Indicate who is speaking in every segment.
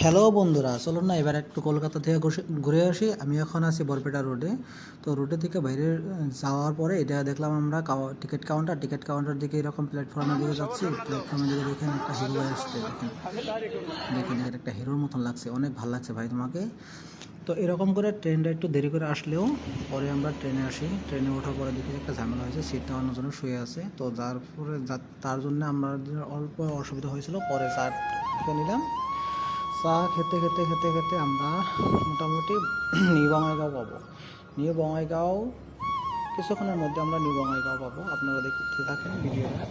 Speaker 1: Hello বন্ধুরা, চলুন না এবার একটু কলকাতা থেকে ঘুরে আসি। আমি এখন আছি বরপেটা রোডে। তো রোডে থেকে বাইরে যাওয়ার পরে এটা দেখলাম আমরা টিকিট কাউন্টার দিকে এরকম প্ল্যাটফর্মের দিকে যাচ্ছি। প্ল্যাটফর্মের দিকে দেখেন একটা হিরো আসছে, দেখেন দেখেন দেখেন একটা হিরোর মতন লাগছে, অনেক ভালো লাগছে ভাই তোমাকে। তো এরকম করে ট্রেনটা একটু দেরি করে আসলেও পরে আমরা ট্রেনে আসি। ট্রেনে ওঠার পরে দেখি একটা ঝামেলা হয়েছে, সিটটা অন্যজনের শুয়ে আছে। তো যার পরে তার জন্য আমাদের অল্প অসুবিধা হয়েছিল। পরে চা খেয়ে নিলাম। চা খেতে খেতে খেতে খেতে আমরা মোটামুটি নিউ বঙ্গাইগাঁও পাবো। নিউ বঙ্গাইগাঁও কিছুক্ষণের মধ্যে আমরা নিউ বঙ্গাইগাঁও পাবো। আপনারা দেখতে থাকেন ভিডিওটা,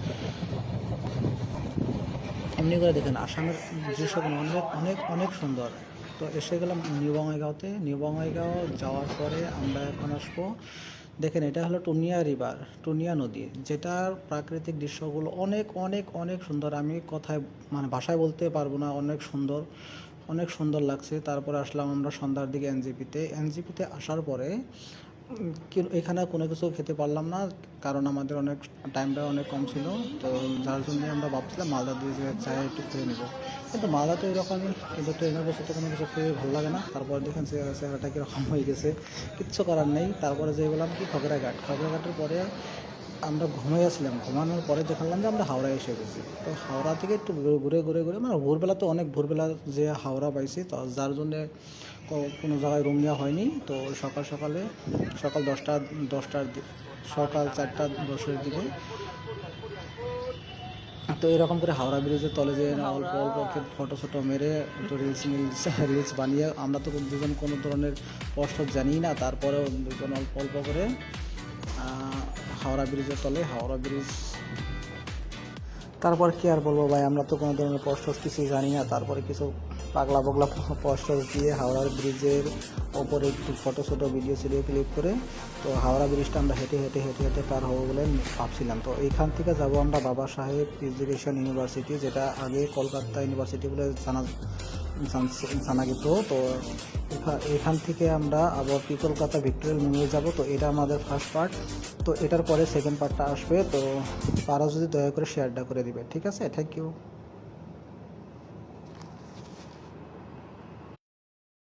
Speaker 1: এমনি করে দেখেন আসামের দৃশ্যগুলো অনেক অনেক অনেক সুন্দর। তো এসে গেলাম নিউ বঙ্গাইগাঁওতে। নিউ বঙ্গাইগাঁও যাওয়ার পরে আমরা এখন আসবো, দেখেন এটা হলো টুনিয়া রিভার, টুনিয়া নদী, যেটার প্রাকৃতিক দৃশ্যগুলো অনেক অনেক অনেক সুন্দর। আমি কথায় ভাষায় বলতে পারবো না, অনেক সুন্দর, অনেক সুন্দর লাগছে। তারপরে আসলাম আমরা সন্ধ্যার দিকে এনজিপিতে আসার পরে এখানে কোনো কিছু খেতে পারলাম না, কারণ আমাদের টাইমটা অনেক কম ছিল। তো যার জন্য আমরা ভাবছিলাম মালদা দিয়ে যে চায় একটু খেয়ে নেবো, কিন্তু মালদা তো এরকমই, কিন্তু ট্রেনের বসে তো কোনো কিছু খেয়ে ভালো লাগে না। তারপর দেখেন চেহারাটা কীরকম হয়ে গেছে, কিচ্ছু করার নেই। তারপরে যে বললাম কি খগড়াঘাটের পরে আমরা ঘুমিয়েছিলাম। ঘুমানোর পরে দেখলাম যে আমরা হাওড়ায় এসে গেছি। তো হাওড়া থেকে একটু ঘুরে ঘুরে ঘুরে ভোরবেলা, তো অনেক ভোরবেলা যে হাওড়া পাইছি, তো যার জন্যে কোনো জায়গায় রুম নেওয়া হয়নি। তো সকাল 10টার সকাল 4:10-এর দিকে তো এরকম করে হাওড়া ব্রিজের তলে যে অল্প অল্প ফটো মেরে একটু রিলস বানিয়ে, আমরা তো দুজন কোনো ধরনের কষ্ট জানি না, তারপরেও দুজন অল্প অল্প করে হাওড়া ব্রিজের তলে, হাওড়া ব্রিজ, তারপর কি আর বলবো ভাই, আমরা তো কোনো ধরনের পোস্ট কিছুই জানি না। তারপরে কিছু পাগলা পোস্ট দিয়ে হাওড়ার ব্রিজের ওপরে একটু ভিডিও ক্লিক করে, তো হাওড়া ব্রিজটা আমরা হেঁটে হেঁটে হেঁটে হেঁটে পার হবো বলে ভাবছিলাম। তো এইখান থেকে যাব আমরা বাবা সাহেব এডুকেশন ইউনিভার্সিটি, যেটা আগে কলকাতা ইউনিভার্সিটি বলে জানা যেত। তো এখান থেকে আমরা আবার কলকাতা ভিক্টোরিয়াল মেমোরিয়াল যাব। তো এটা আমাদের ফার্স্ট পার্ট। তো এটার পরে সেকেন্ড পার্টটা আসবে। তো পারা যদি দয়া করে শেয়ারটা করে দিবে, ঠিক আছে? Thank you.